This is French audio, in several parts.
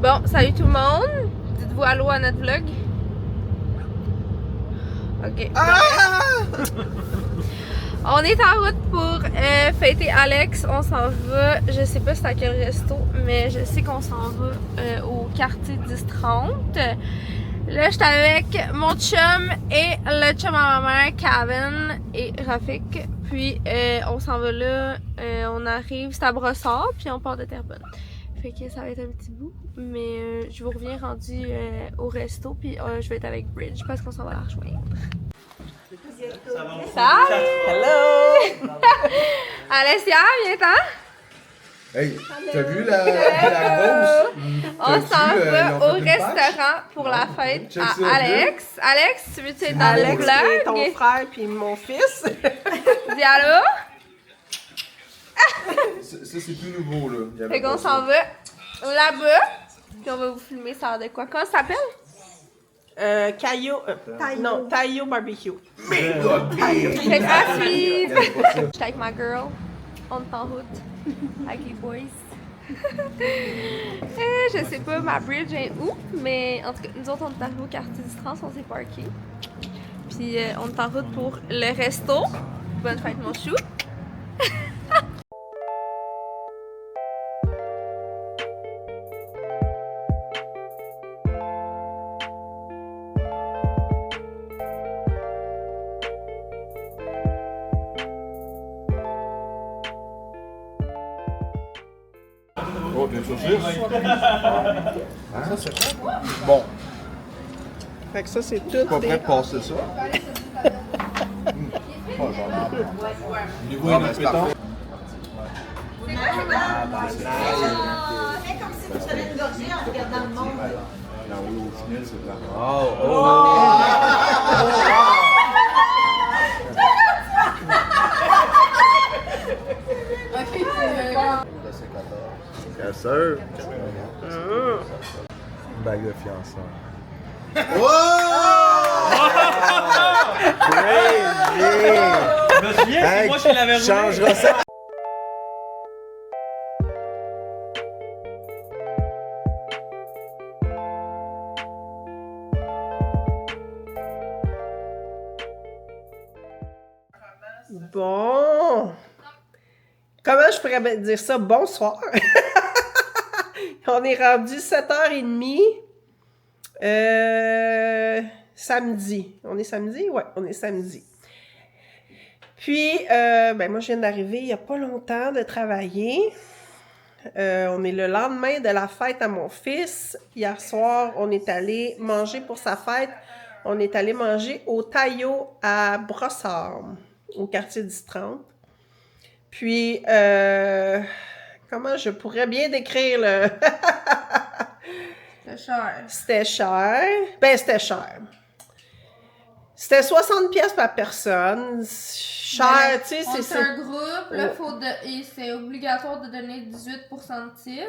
Bon, salut tout le monde. Dites-vous allô à notre vlog. Ok. On est en route pour fêter Alex. On s'en va, je sais pas c'est à quel resto, mais je sais qu'on s'en va au quartier 10-30. Là, j'étais avec mon chum et le chum à ma mère, Kevin et Rafik. Puis, on s'en va là, on arrive, c'est à Brossard, puis on part de Terrebonne. Fait que ça va être un petit bout, mais je vous reviens rendu au resto, puis je vais être avec Bridge parce qu'on s'en va la rejoindre. Salut! Hello! Alessia, viens-t'en! Hey, t'as vu la grosse? On s'en va au restaurant pour la fête à Alex. Alex, tu veux-tu être dans le Alex, qui est ton vlog? frère puis mon fils. Dis allô? Ça, c'est plus nouveau, là. Il y avait Fait qu'on pas s'en ça. va là-bas, puis on va vous filmer ça de quoi. Comment ça s'appelle? Tayo Barbecue. Fait qu'à suivre! J'étais avec ma girl, on est en route, avec les boys. Je sais pas ma bridge est où, mais en tout cas, nous autres on est arrivés au quartier du Trans, on s'est parké. Puis on est en route pour le resto. Bonne fête mon chou! Oh, bien sûr. Ça, c'est bon. Fait que ça, c'est tout. Pas prêt de passer ça. Oh, j'en ai. Niveau inappétant. Fais comme si tu prenais une gorgée en regardant le monde. Non, oui, au final, c'est vraiment. Yes, sir. Bague de fiançailles. Je me souviens, c'est moi qui l'avais roulé. Changera ça. Bon. Comment je pourrais dire ça? Bonsoir. On est rendu 7h30. Samedi. On est samedi? Ouais, on est samedi. Puis, moi, je viens d'arriver il n'y a pas longtemps de travailler. On est le lendemain de la fête à mon fils. Hier soir, on est allé manger pour sa fête. On est allé manger au Tayo à Brossard, au quartier 10-30. Puis, comment je pourrais bien décrire le... C'est cher. C'était cher. Ben, c'était cher. C'était 60 pièces par personne. Cher, tu sais, C'est un groupe, là, c'est obligatoire de donner 18% de tip.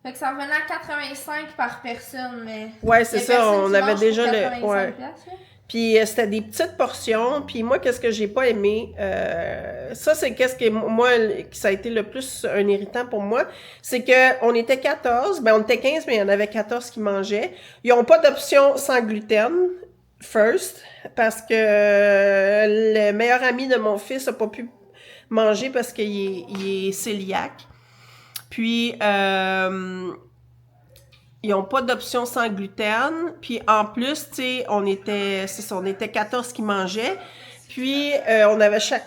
Fait que ça revenait à 85 par personne, mais... Ouais, c'est ça, on avait déjà le... Ouais. Piastres, là. Puis c'était des petites portions. Puis moi, qu'est-ce que j'ai pas aimé, ça c'est qu'est-ce que moi, ça a été le plus un irritant pour moi, c'est que on était 14, ben on était 15, mais il y en avait 14 qui mangeaient. Ils ont pas d'option sans gluten, first, parce que le meilleur ami de mon fils a pas pu manger parce qu'il est cœliaque. Puis ils n'ont pas d'option sans gluten. Puis en plus, tu sais, on était 14 qui mangeaient. Puis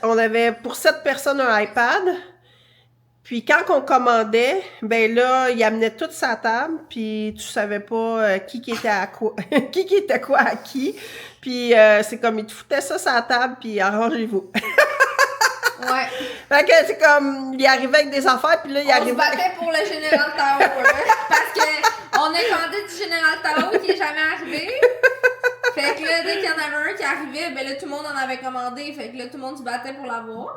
on avait pour 7 personnes un iPad. Puis quand on commandait, ben là, ils amenaient toute sa table, puis tu savais pas qui était à quoi, qui était quoi à qui. Puis c'est comme ils te foutaient ça sur la table, puis arrangez-vous. Ouais. Fait que c'est comme, il arrivait avec des affaires, puis là, il On se arrivait... battait pour le Général Tao, parce que on a commandé du Général Tao qui est jamais arrivé. Fait que là, dès qu'il y en avait un qui arrivait, ben là, tout le monde en avait commandé. Fait que là, tout le monde se battait pour l'avoir.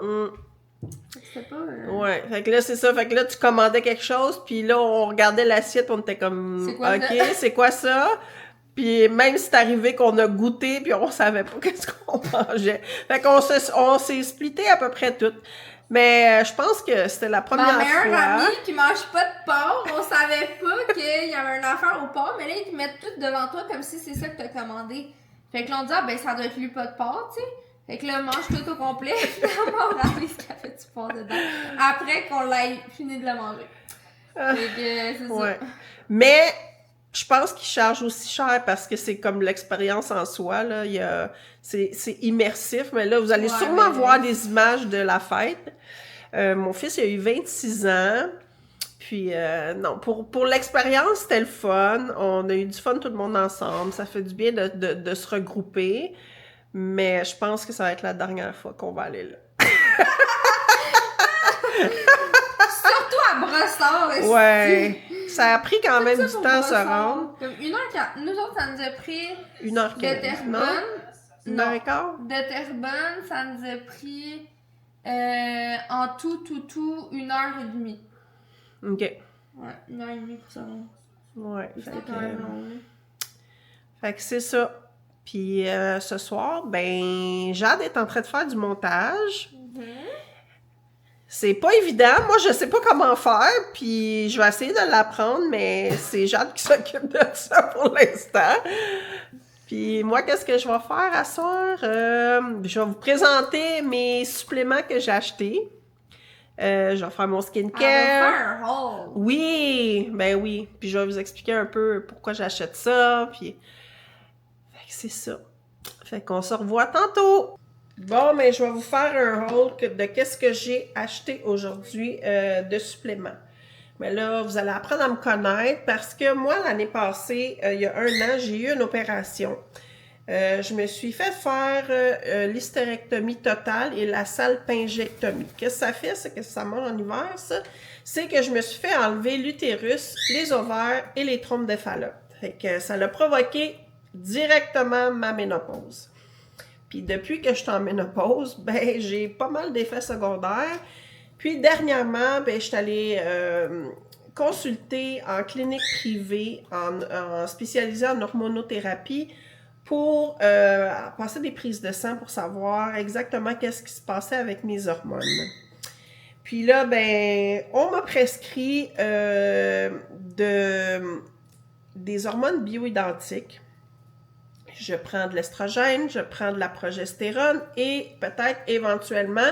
Fait que c'était pas... Ouais, fait que là, c'est ça. Fait que là, tu commandais quelque chose, puis là, on regardait l'assiette, on était comme... C'est quoi OK, ça? c'est quoi ça? Puis même c'est arrivé qu'on a goûté, puis on savait pas qu'est-ce qu'on mangeait. Fait qu'on s'est splitté à peu près tout. Mais je pense que c'était la première Ma meilleure fois. amie qui mange pas de porc, on savait pas qu'il y avait une affaire au port, mais là, ils te mettent tout devant toi comme si c'est ça que t'as commandé. Fait que là, on dit, ah, ben, ça doit être lui pas de porc, tu sais. Fait que là, mange tout au complet, finalement, on remplit ce qu'il a fait du porc dedans. Après qu'on l'ait fini de le manger. Fait que, c'est Ouais. ça. Mais je pense qu'ils chargent aussi cher parce que c'est comme l'expérience en soi, là. C'est immersif, mais là, vous allez Ouais, sûrement mais- voir des images de la fête. Mon fils, il a eu 26 ans. Puis, non, pour l'expérience, c'était le fun. On a eu du fun tout le monde ensemble. Ça fait du bien de se regrouper. Mais je pense que ça va être la dernière fois qu'on va aller là. Surtout à Brossard, est-ce Ouais. Ça a pris quand même ça du pour temps à se Brossard. rendre. Comme 1h40. Nous autres, ça nous a pris 1h15. de Terrebonne. Non? 1h15? De Terrebonne, ça nous a pris en tout 1h30. OK. Ouais, 1h30 pour ça. Ouais. C'était quand même long. là. Fait que c'est ça. Puis ce soir, ben, Jade est en train de faire du montage. C'est pas évident. Moi, je sais pas comment faire, puis je vais essayer de l'apprendre, mais c'est Jade qui s'occupe de ça pour l'instant. Puis moi, qu'est-ce que je vais faire à soir? Je vais vous présenter mes suppléments que j'ai achetés. Je vais faire mon On va skincare. faire un haul. Oui, ben oui. Puis je vais vous expliquer un peu pourquoi j'achète ça, puis... Fait que c'est ça. Fait qu'on se revoit tantôt. Bon, mais je vais vous faire un haul de qu'est-ce que j'ai acheté aujourd'hui de suppléments. Mais là, vous allez apprendre à me connaître parce que moi, l'année passée, il y a 1 an, j'ai eu une opération. Je me suis fait faire l'hystérectomie totale et la salpingectomie. Qu'est-ce que ça fait? C'est que ça mange en hiver, ça. C'est que je me suis fait enlever l'utérus, les ovaires et les trompes de Fallope. Fait que ça l'a provoqué directement ma ménopause. Puis depuis que je suis en ménopause, ben j'ai pas mal d'effets secondaires. Puis dernièrement, ben je suis allée consulter en clinique privée, en spécialisée en hormonothérapie, pour passer des prises de sang pour savoir exactement qu'est-ce qui se passait avec mes hormones. Puis là, ben, on m'a prescrit des hormones bioidentiques. Je prends de l'estrogène, je prends de la progestérone et peut-être éventuellement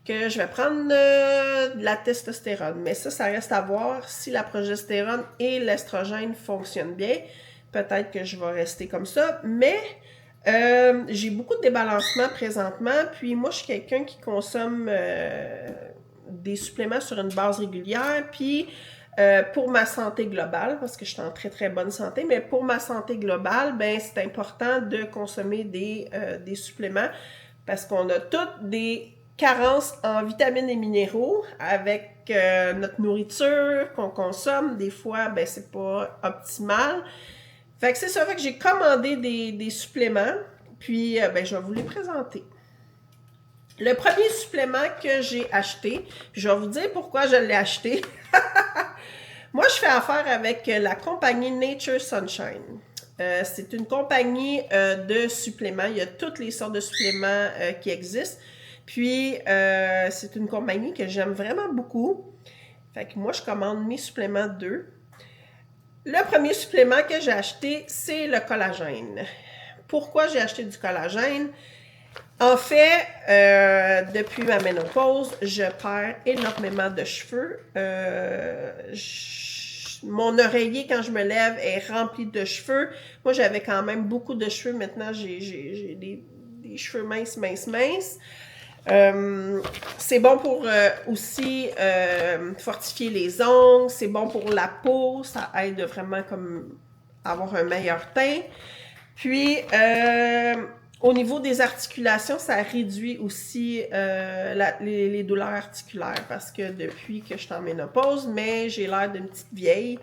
que je vais prendre de la testostérone. Mais ça reste à voir si la progestérone et l'estrogène fonctionnent bien. Peut-être que je vais rester comme ça. Mais j'ai beaucoup de débalancement présentement. Puis moi, je suis quelqu'un qui consomme des suppléments sur une base régulière. Puis pour ma santé globale, parce que je suis en très très bonne santé, mais pour ma santé globale, ben c'est important de consommer des suppléments parce qu'on a toutes des carences en vitamines et minéraux avec notre nourriture qu'on consomme. Des fois, ben c'est pas optimal. Fait que c'est ça, fait que j'ai commandé des suppléments, puis ben je vais vous les présenter. Le premier supplément que j'ai acheté, puis je vais vous dire pourquoi je l'ai acheté. Moi, je fais affaire avec la compagnie Nature Sunshine. C'est une compagnie de suppléments. Il y a toutes les sortes de suppléments qui existent. Puis, c'est une compagnie que j'aime vraiment beaucoup. Fait que moi, je commande mes suppléments d'eux. Le premier supplément que j'ai acheté, c'est le collagène. Pourquoi j'ai acheté du collagène? En fait, depuis ma ménopause, je perds énormément de cheveux. Mon oreiller, quand je me lève, est rempli de cheveux. Moi, j'avais quand même beaucoup de cheveux. Maintenant, j'ai des cheveux minces. C'est bon pour aussi fortifier les ongles. C'est bon pour la peau. Ça aide vraiment comme avoir un meilleur teint. Puis, au niveau des articulations, ça réduit aussi les douleurs articulaires parce que depuis que je suis en ménopause, mais j'ai l'air d'une petite vieille.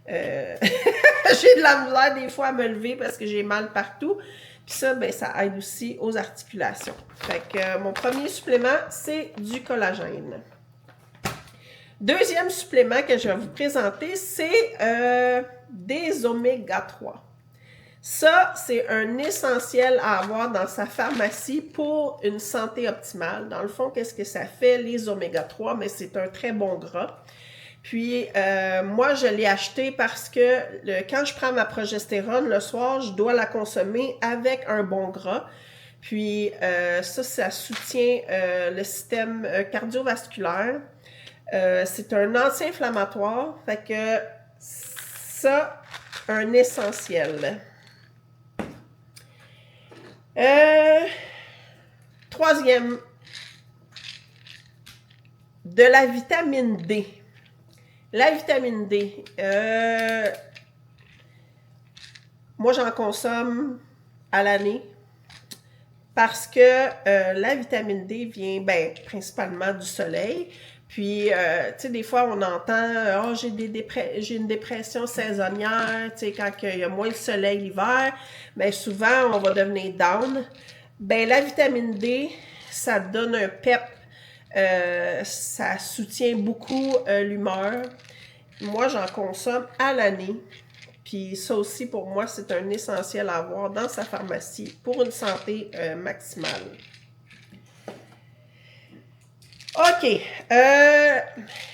J'ai de la misère des fois à me lever parce que j'ai mal partout. Puis ça, ben, ça aide aussi aux articulations. Fait que mon premier supplément, c'est du collagène. Deuxième supplément que je vais vous présenter, c'est des oméga 3. Ça, c'est un essentiel à avoir dans sa pharmacie pour une santé optimale. Dans le fond, qu'est-ce que ça fait, les oméga 3? Mais c'est un très bon gras. Puis, moi, je l'ai acheté parce que quand je prends ma progestérone, le soir, je dois la consommer avec un bon gras. Puis, ça soutient le système cardiovasculaire. C'est un anti-inflammatoire. Fait que ça, un essentiel. Troisième, de la vitamine D. La vitamine D, moi j'en consomme à l'année parce que la vitamine D vient principalement du soleil. Puis, tu sais, des fois, on entend « Oh, j'ai une dépression saisonnière », tu sais, quand il y a moins de soleil l'hiver, bien souvent, on va devenir down. Ben la vitamine D, ça donne un pep, ça soutient beaucoup l'humeur. Moi, j'en consomme à l'année. Puis ça aussi, pour moi, c'est un essentiel à avoir dans sa pharmacie pour une santé maximale. OK.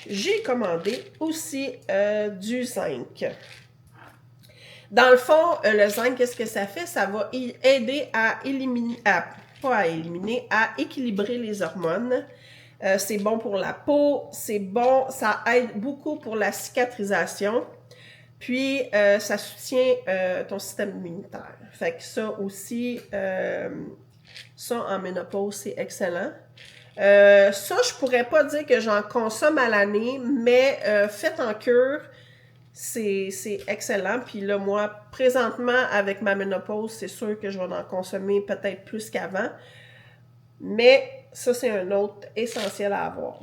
J'ai commandé aussi du zinc. Dans le fond, le zinc, qu'est-ce que ça fait? Ça va aider à équilibrer les hormones. C'est bon pour la peau, c'est bon, ça aide beaucoup pour la cicatrisation. Puis, ça soutient ton système immunitaire. Fait que ça aussi, ça en ménopause, c'est excellent. Ça, je pourrais pas dire que j'en consomme à l'année, mais fait en cure, c'est excellent. Puis là, moi, présentement, avec ma ménopause, c'est sûr que je vais en consommer peut-être plus qu'avant. Mais ça, c'est un autre essentiel à avoir.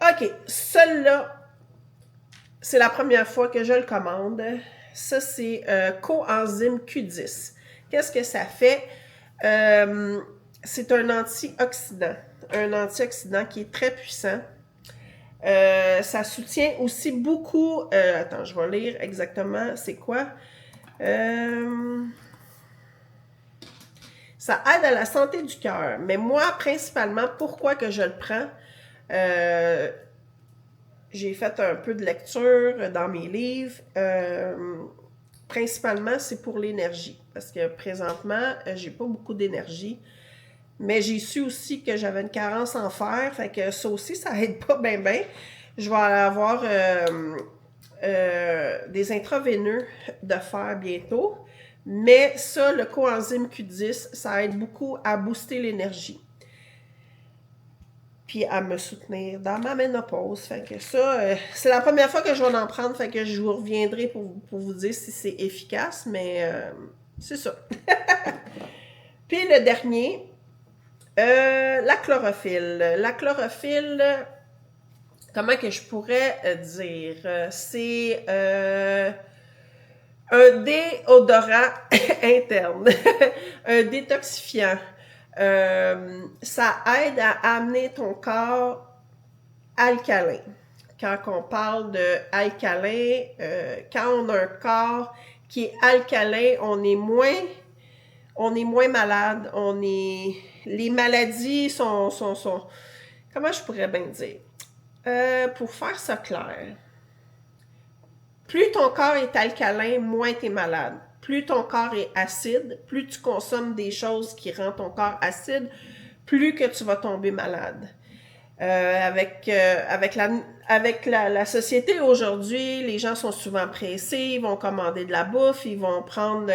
OK, celui-là, c'est la première fois que je le commande. Ça, c'est coenzyme Q10. Qu'est-ce que ça fait? C'est un antioxydant. Un antioxydant qui est très puissant. Ça soutient aussi beaucoup... attends, je vais lire exactement c'est quoi. Ça aide à la santé du cœur. Mais moi, principalement, pourquoi que je le prends? J'ai fait un peu de lecture dans mes livres. Principalement, c'est pour l'énergie. Parce que présentement, j'ai pas beaucoup d'énergie. Mais j'ai su aussi que j'avais une carence en fer. Fait que ça aussi, ça aide pas bien. Je vais avoir des intraveineux de fer bientôt. Mais ça, le coenzyme Q10, ça aide beaucoup à booster l'énergie. Puis à me soutenir dans ma ménopause. Fait que ça, c'est la première fois que je vais en prendre, fait que je vous reviendrai pour vous dire si c'est efficace, mais c'est ça. Puis le dernier, la chlorophylle. La chlorophylle, comment que je pourrais dire? C'est un déodorant interne, un détoxifiant. Ça aide à amener ton corps alcalin. Quand on parle de alcalin, quand on a un corps qui est alcalin, on est moins malade. Les maladies sont comment je pourrais bien dire? Pour faire ça clair, plus ton corps est alcalin, moins tu es malade. Plus ton corps est acide, plus tu consommes des choses qui rendent ton corps acide, plus que tu vas tomber malade. Avec la société aujourd'hui, les gens sont souvent pressés, ils vont commander de la bouffe, ils vont prendre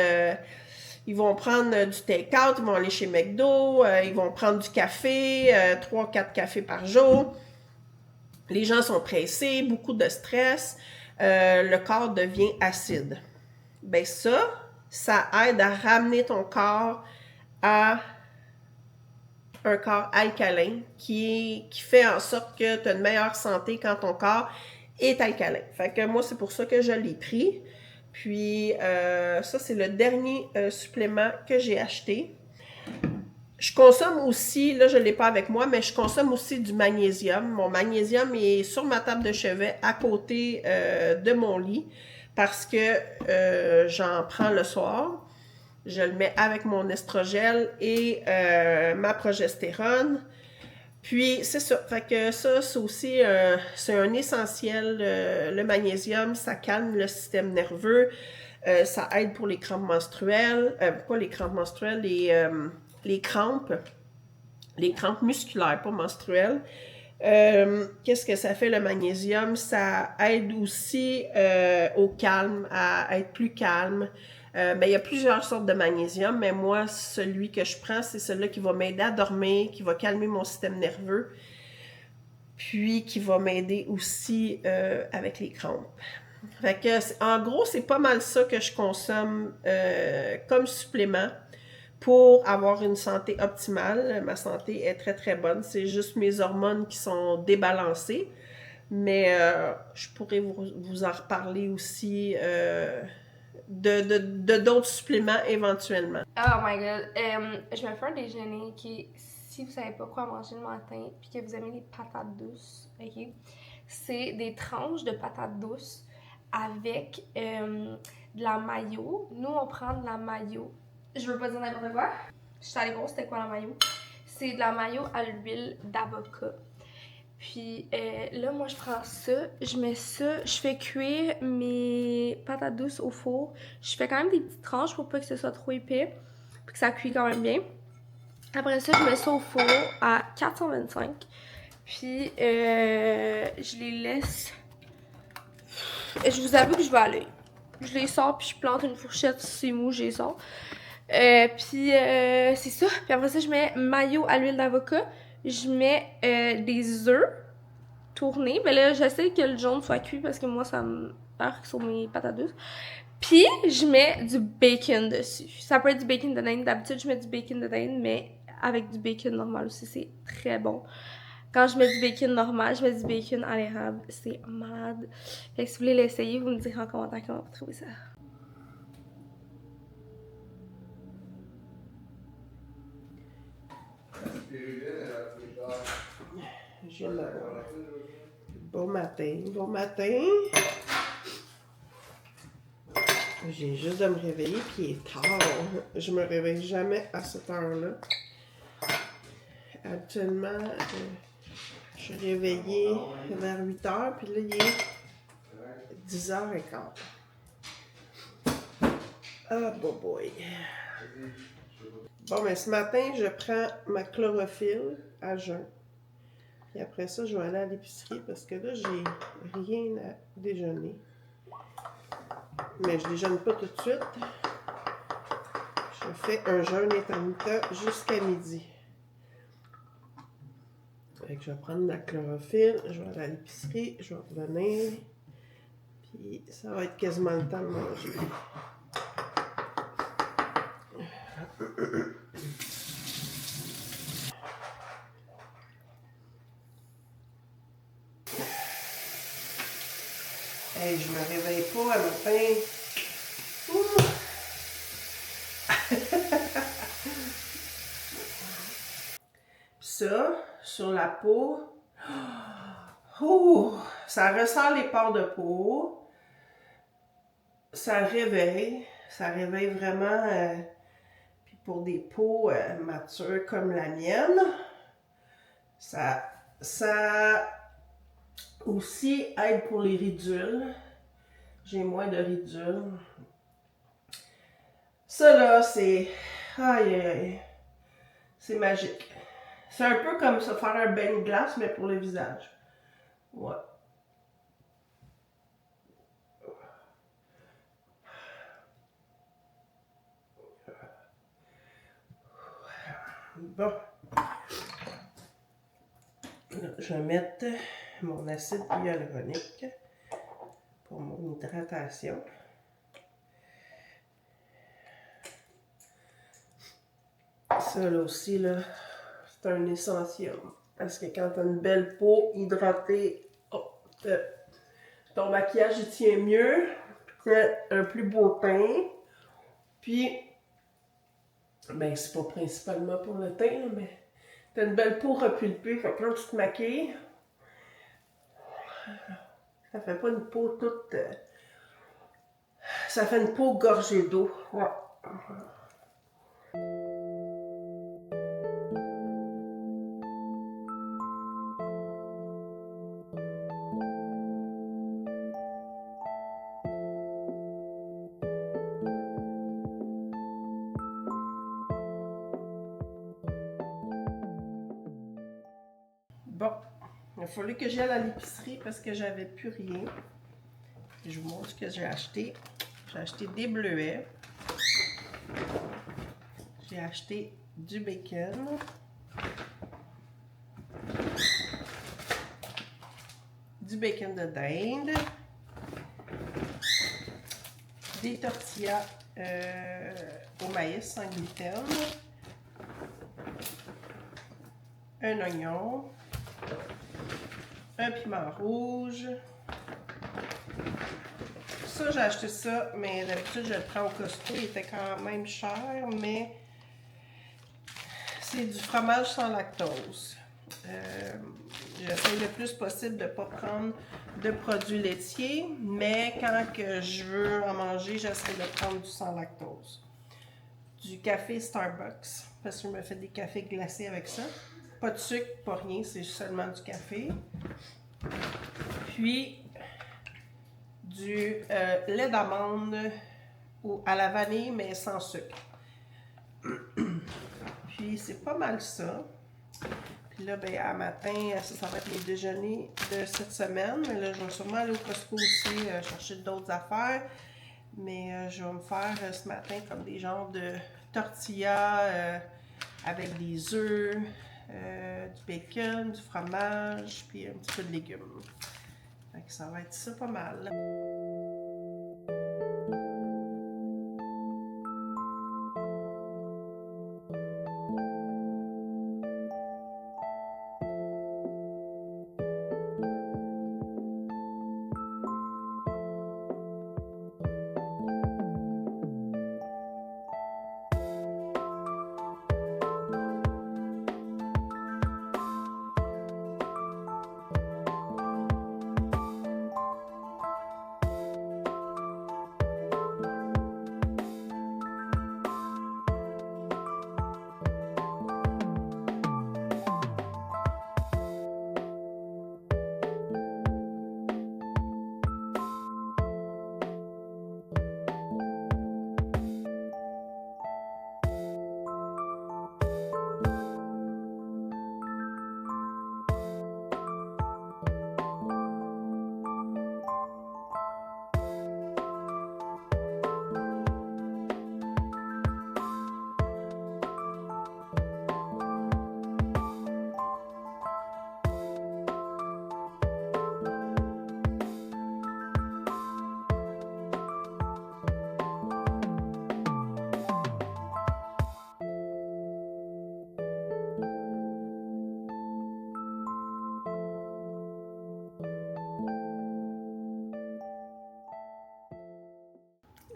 du take-out, ils vont aller chez McDo, ils vont prendre du café, 3-4 cafés par jour. Les gens sont pressés, beaucoup de stress, le corps devient acide. Ben ça aide à ramener ton corps à un corps alcalin qui fait en sorte que tu as une meilleure santé quand ton corps est alcalin. Fait que moi, c'est pour ça que je l'ai pris. Puis, ça, c'est le dernier supplément que j'ai acheté. Je consomme aussi, là, je ne l'ai pas avec moi, mais je consomme aussi du magnésium. Mon magnésium est sur ma table de chevet à côté de mon lit. Parce que j'en prends le soir, je le mets avec mon estrogel et ma progestérone. Puis, c'est ça. Fait que ça, c'est aussi c'est un essentiel. Le magnésium, ça calme le système nerveux. Ça aide pour les crampes menstruelles. Pas les crampes menstruelles, les crampes. Les crampes musculaires, pas menstruelles. Qu'est-ce que ça fait le magnésium? Ça aide aussi au calme, à être plus calme. Ben, il y a plusieurs sortes de magnésium, mais moi, celui que je prends, c'est celui-là qui va m'aider à dormir, qui va calmer mon système nerveux, puis qui va m'aider aussi avec les crampes. Fait que, en gros, c'est pas mal ça que je consomme comme supplément pour avoir une santé optimale. Ma santé est très très bonne. C'est juste mes hormones qui sont débalancées. Mais je pourrais vous en reparler aussi de d'autres suppléments éventuellement. Oh my god. Je me fais un déjeuner qui, si vous savez pas quoi manger le matin, puis que vous aimez les patates douces, ok? C'est des tranches de patates douces avec de la mayo. Nous, on prend de la mayo. Je veux pas dire n'importe quoi. Je suis allée voir c'était quoi la mayo. C'est de la mayo à l'huile d'avocat. Puis là, moi, je prends ça, je mets ça, je fais cuire mes patates douces au four. Je fais quand même des petites tranches pour pas que ce soit trop épais, puis que ça cuit quand même bien. Après ça, je mets ça au four à 425. Puis je les laisse. Je vous avoue que je vais aller. Je les sors, puis je plante une fourchette, c'est mou, je les sors. Puis c'est ça. Puis après ça, je mets mayo à l'huile d'avocat. Je mets des œufs tournés. Ben là, j'essaie que le jaune soit cuit parce que moi, ça me marque sur mes patates douces. Puis, je mets du bacon dessus. Ça peut être du bacon de dinde. D'habitude, je mets du bacon de dinde, mais avec du bacon normal aussi, c'est très bon. Quand je mets du bacon normal, je mets du bacon à l'érable. C'est malade. Fait que si vous voulez l'essayer, vous me direz en commentaire comment vous trouvez ça. Bon matin, bon matin. J'ai juste de me réveiller, puis il est tard. Je me réveille jamais à cette heure-là. Actuellement, je suis réveillée vers 8h, puis là, il est 10h15. Ah, boy. Bon, mais ce matin, je prends ma chlorophylle à jeun. Puis après ça, je vais aller à l'épicerie parce que là, j'ai rien à déjeuner. Mais je déjeune pas tout de suite. Je fais un jeûne intermittent jusqu'à midi. Fait que je vais prendre ma chlorophylle, je vais aller à l'épicerie, je vais revenir. Puis ça va être quasiment le temps de manger. Hey, je me réveille pas à matin. Ça, sur la peau, ça ressort les pores de peau. Ça réveille vraiment. Puis pour des peaux matures comme la mienne, ça aussi aide pour les ridules. J'ai moins de ridules. Ça là, c'est... Aïe, c'est magique. C'est un peu comme se faire un bain de glace, mais pour le visage. Ouais. Bon. Je vais mettre mon acide hyaluronique pour mon hydratation. Ça là aussi, là, c'est un essentiel. Parce que quand tu as une belle peau hydratée, ton maquillage il tient mieux, tu as un plus beau teint. Puis, ben c'est pas principalement pour le teint, mais tu as une belle peau repulpée. Fait que quand tu te maquilles, ça fait pas une peau toute... ça fait une peau gorgée d'eau. Ouais. a fallu que j'aille à l'épicerie parce que j'avais plus rien. Et je vous montre ce que j'ai acheté. J'ai acheté des bleuets. J'ai acheté du bacon. Du bacon de dinde. Des tortillas au maïs sans gluten. Un oignon. Un piment rouge. Ça, j'ai acheté ça, mais d'habitude, je le prends au Costco. Il était quand même cher, mais c'est du fromage sans lactose. J'essaie le plus possible de ne pas prendre de produits laitiers, mais quand que je veux en manger, j'essaie de prendre du sans lactose. Du café Starbucks, parce que je me fais des cafés glacés avec ça. Pas de sucre, pas rien, c'est seulement du café. Puis, du lait d'amande à la vanille, mais sans sucre. Puis, c'est pas mal ça. Puis là, ben, à matin, ça va être les déjeuners de cette semaine. Mais là, je vais sûrement aller au Costco aussi chercher d'autres affaires. Mais je vais me faire ce matin comme des genres de tortillas avec des œufs, du bacon, du fromage, puis un petit peu de légumes. Fait que ça va être ça pas mal.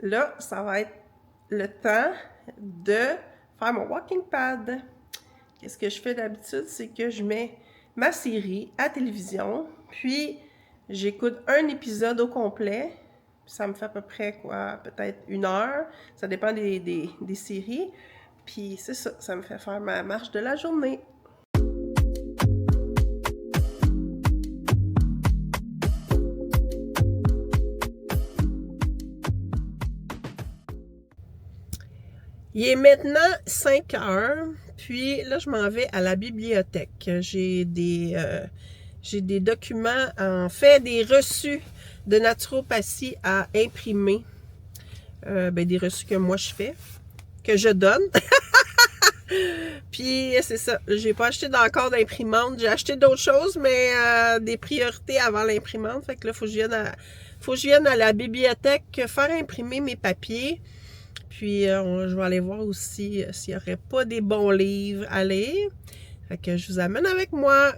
Là, ça va être le temps de faire mon walking pad. Qu'est-ce que je fais d'habitude? C'est que je mets ma série à télévision, puis j'écoute un épisode au complet. Ça me fait à peu près, quoi, peut-être 1 heure. Ça dépend des séries. Puis c'est ça, ça me fait faire ma marche de la journée. Il est maintenant 5 heures, puis là, je m'en vais à la bibliothèque. J'ai des documents, en fait, des reçus de naturopathie à imprimer. Des reçus que moi, je fais, que je donne. Puis, c'est ça. J'ai pas acheté encore d'imprimante. J'ai acheté d'autres choses, mais des priorités avant l'imprimante. Fait que là, faut que je vienne à la bibliothèque faire imprimer mes papiers. Puis, je vais aller voir aussi s'il n'y aurait pas des bons livres à lire. Fait que je vous amène avec moi.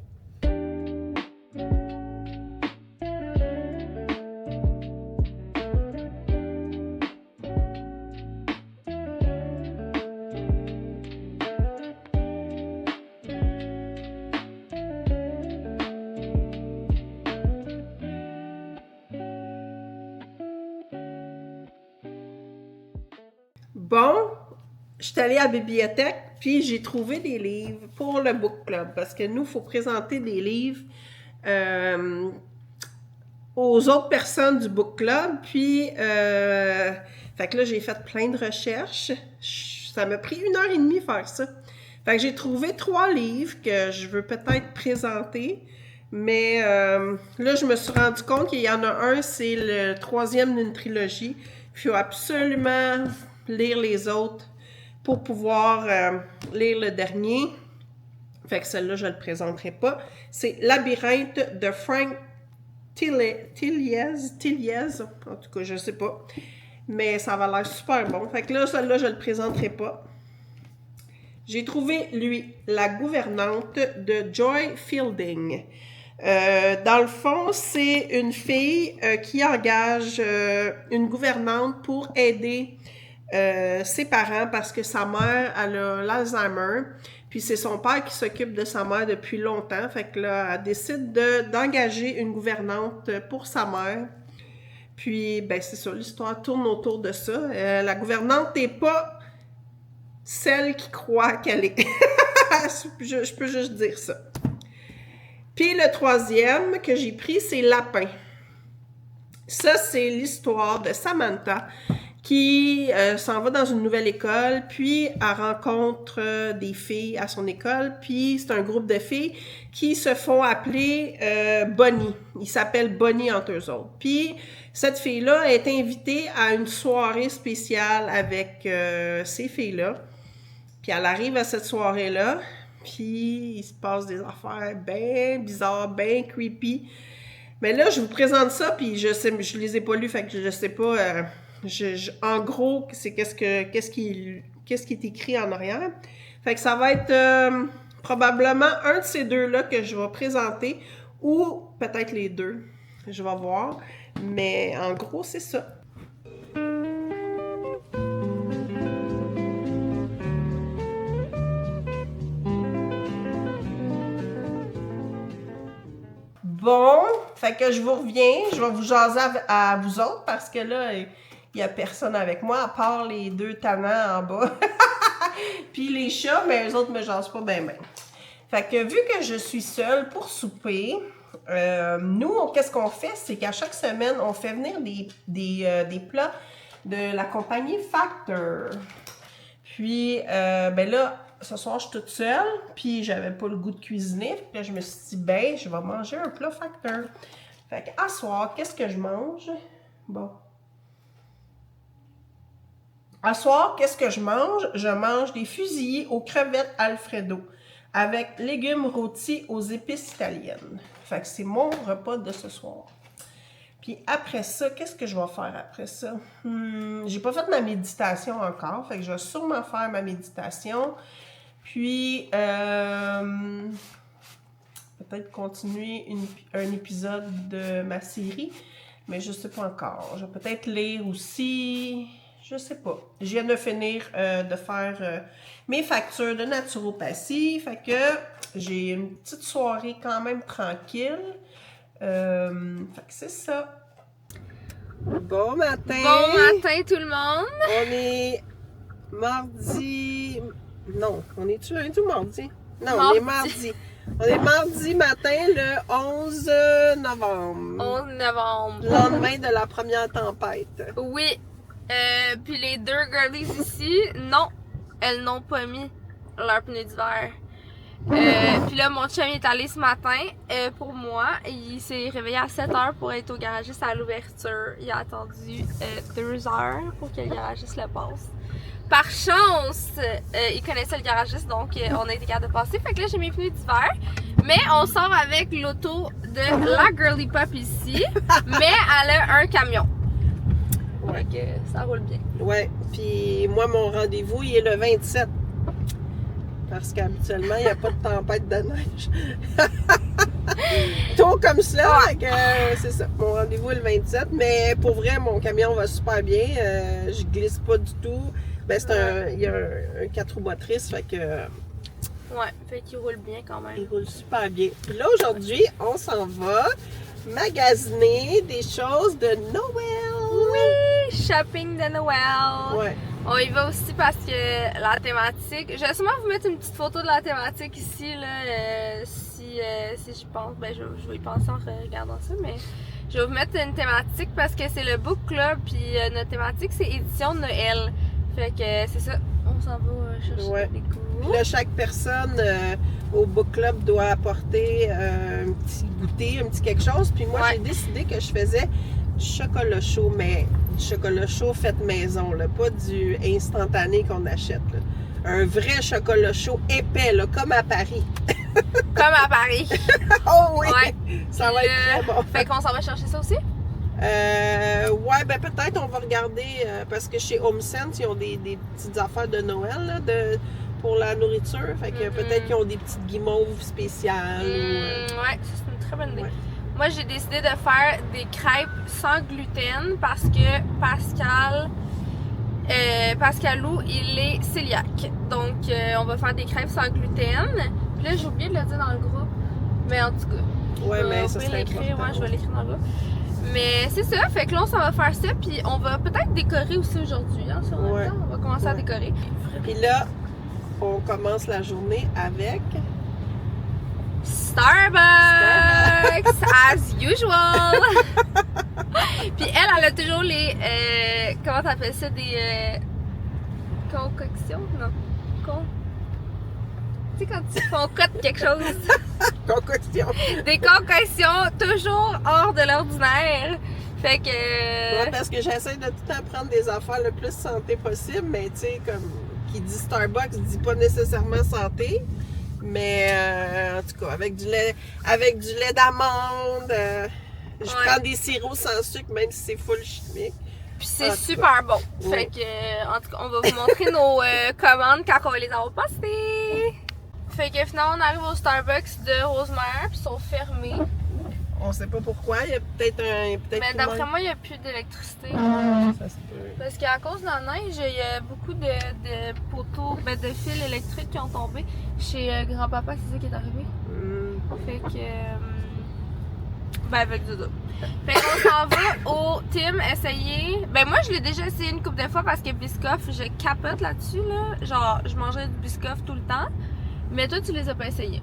Bon, je suis allée à la bibliothèque, puis j'ai trouvé des livres pour le book club, parce que nous, il faut présenter des livres aux autres personnes du book club, puis fait que là, j'ai fait plein de recherches. Ça m'a pris 1h30 faire ça. Fait que j'ai trouvé 3 livres que je veux peut-être présenter. Mais là, je me suis rendu compte qu'il y en a un, c'est le 3e d'une trilogie. Il faut absolument lire les autres pour pouvoir lire le dernier. Fait que celle-là, je ne le présenterai pas. C'est Labyrinthe de Frank Tilliez, en tout cas, je ne sais pas. Mais ça va l'air super bon. Fait que là, celle-là, je ne le présenterai pas. J'ai trouvé, lui, La gouvernante de Joy Fielding. Dans le fond, c'est une fille qui engage une gouvernante pour aider ses parents parce que sa mère, elle a l'Alzheimer. Puis c'est son père qui s'occupe de sa mère depuis longtemps. Fait que là, elle décide d'engager une gouvernante pour sa mère. Puis, ben c'est ça, l'histoire tourne autour de ça. La gouvernante n'est pas celle qui croit qu'elle est. Je peux juste dire ça. Puis le 3e que j'ai pris, c'est Lapin. Ça, c'est l'histoire de Samantha qui s'en va dans une nouvelle école, puis elle rencontre des filles à son école, puis c'est un groupe de filles qui se font appeler Bonnie. Ils s'appellent Bonnie entre eux autres. Puis cette fille-là est invitée à une soirée spéciale avec ces filles-là. Puis elle arrive à cette soirée-là, puis il se passe des affaires bien bizarres, bien creepy. Mais là, je vous présente ça, puis je les ai pas lus, fait que je sais pas... en gros, c'est qu'est-ce qui est écrit en arrière. Fait que ça va être probablement un de ces deux-là que je vais présenter, ou peut-être les deux. Je vais voir. Mais en gros, c'est ça. Bon, fait que je vous reviens. Je vais vous jaser à vous autres parce que là... Il n'y a personne avec moi, à part les 2 tannants en bas. Puis les chats, mais eux autres me jasent pas bien. Fait que vu que je suis seule pour souper, nous, qu'est-ce qu'on fait? C'est qu'à chaque semaine, on fait venir des plats de la compagnie Factor. Puis, ben là, ce soir, je suis toute seule, puis j'avais pas le goût de cuisiner. Puis là, je me suis dit, ben, je vais manger un plat Factor. Fait qu'à soir, qu'est-ce que je mange? Bon. À soir, qu'est-ce que je mange? Je mange des fusillés aux crevettes Alfredo avec légumes rôtis aux épices italiennes. Fait que c'est mon repas de ce soir. Puis après ça, qu'est-ce que je vais faire après ça? J'ai pas fait ma méditation encore, fait que je vais sûrement faire ma méditation. Puis, peut-être continuer un épisode de ma série, mais je sais pas encore. Je vais peut-être lire aussi... Je sais pas. Je viens de finir de faire mes factures de naturopathie. Fait que j'ai une petite soirée quand même tranquille. Fait que c'est ça. Bon matin! Bon matin tout le monde! On est mardi... Non, on est-tu lundi ou mardi? Non, mardi. On est mardi. On est mardi matin, le 11 novembre. 11 novembre. Lendemain de la première tempête. Oui. Puis les 2 girlies ici, non, elles n'ont pas mis leur pneu d'hiver. Puis là, mon chum est allé ce matin pour moi. Il s'est réveillé à 7h pour être au garagiste à l'ouverture. Il a attendu 2 heures pour que le garagiste le passe. Par chance, il connaissait le garagiste, donc on a été capable de passer. Fait que là, j'ai mes pneus d'hiver. Mais on sort avec l'auto de la girly pop ici. Mais elle a un camion. Ouais. Fait que ça roule bien. Ouais, puis moi, mon rendez-vous, il est le 27. Parce qu'habituellement, il n'y a pas de tempête de neige. Tôt comme ça, c'est ça. Mon rendez-vous est le 27, mais pour vrai, mon camion va super bien. Je glisse pas du tout. Ben, il y a un 4 roues motrices, fait que... Ouais, fait qu'il roule bien quand même. Il roule super bien. Puis là, aujourd'hui, on s'en va magasiner des choses de Noël. Oui, shopping de Noël. Ouais. On y va aussi parce que la thématique... Je vais sûrement vous mettre une petite photo de la thématique ici, là, si j'y pense. Ben, je vais y penser en regardant ça, mais je vais vous mettre une thématique parce que c'est le book club, puis notre thématique, c'est édition de Noël. Fait que c'est ça, on s'en va chercher des décos. Puis là, chaque personne au book club doit apporter un petit goûter, un petit quelque chose. Puis moi, j'ai décidé que je faisais du chocolat chaud, mais du chocolat chaud fait maison, là, pas du instantané qu'on achète. Là. Un vrai chocolat chaud épais, là, comme à Paris. Comme à Paris. Oh oui! Ouais. Ça va être très bon. Fait qu'on s'en va chercher ça aussi? Ouais, ben peut-être on va regarder, parce que chez HomeSense, ils ont des petites affaires de Noël là, pour la nourriture. Fait que peut-être qu'ils ont des petites guimauves spéciales. Ouais, ça c'est une très bonne idée. Ouais. Moi, j'ai décidé de faire des crêpes sans gluten parce que Pascalou, il est cœliaque. Donc, on va faire des crêpes sans gluten. Puis là, j'ai oublié de le dire dans le groupe. Mais en tout cas, Ouais, mais ça peut serait l'écrire. important. Ouais, je vais l'écrire dans le groupe. Mais c'est ça, fait que là, on s'en va faire ça. Puis on va peut-être décorer aussi aujourd'hui. Hein, sur le temps. On va commencer à décorer. Puis là, on commence la journée avec... Starbucks! As usual! Puis elle a toujours les. Comment t'appelles ça? Des. Concoctions? Non. Tu sais, quand tu concotes quelque chose. Concoction. Des concoctions toujours hors de l'ordinaire. Fait que. Ouais, parce que j'essaie de tout le temps prendre des affaires le plus santé possible, mais tu sais, comme qui dit Starbucks, dit pas nécessairement santé. Mais en tout cas, avec du lait d'amande, je prends des sirops sans sucre, même si c'est full chimique. Puis c'est super bon. Fait que, en tout cas, on va vous montrer nos commandes quand on va les avoir postées. Fait que finalement, on arrive au Starbucks de Rosemère, puis ils sont fermés. On sait pas pourquoi, il y a peut-être un. Mais d'après moi, il n'y a plus d'électricité. Ça se peut. Parce qu'à cause de la neige, il y a beaucoup de poteaux, de fils électriques qui ont tombé. Chez grand-papa, c'est ça qui est arrivé. Fait que. Ben, avec Dodo. Fait qu'on s'en va au Tim essayer. Ben, moi, je l'ai déjà essayé une couple de fois parce que Biscoff, je capote là-dessus, là. Genre, je mangerais du Biscoff tout le temps. Mais toi, tu les as pas essayés.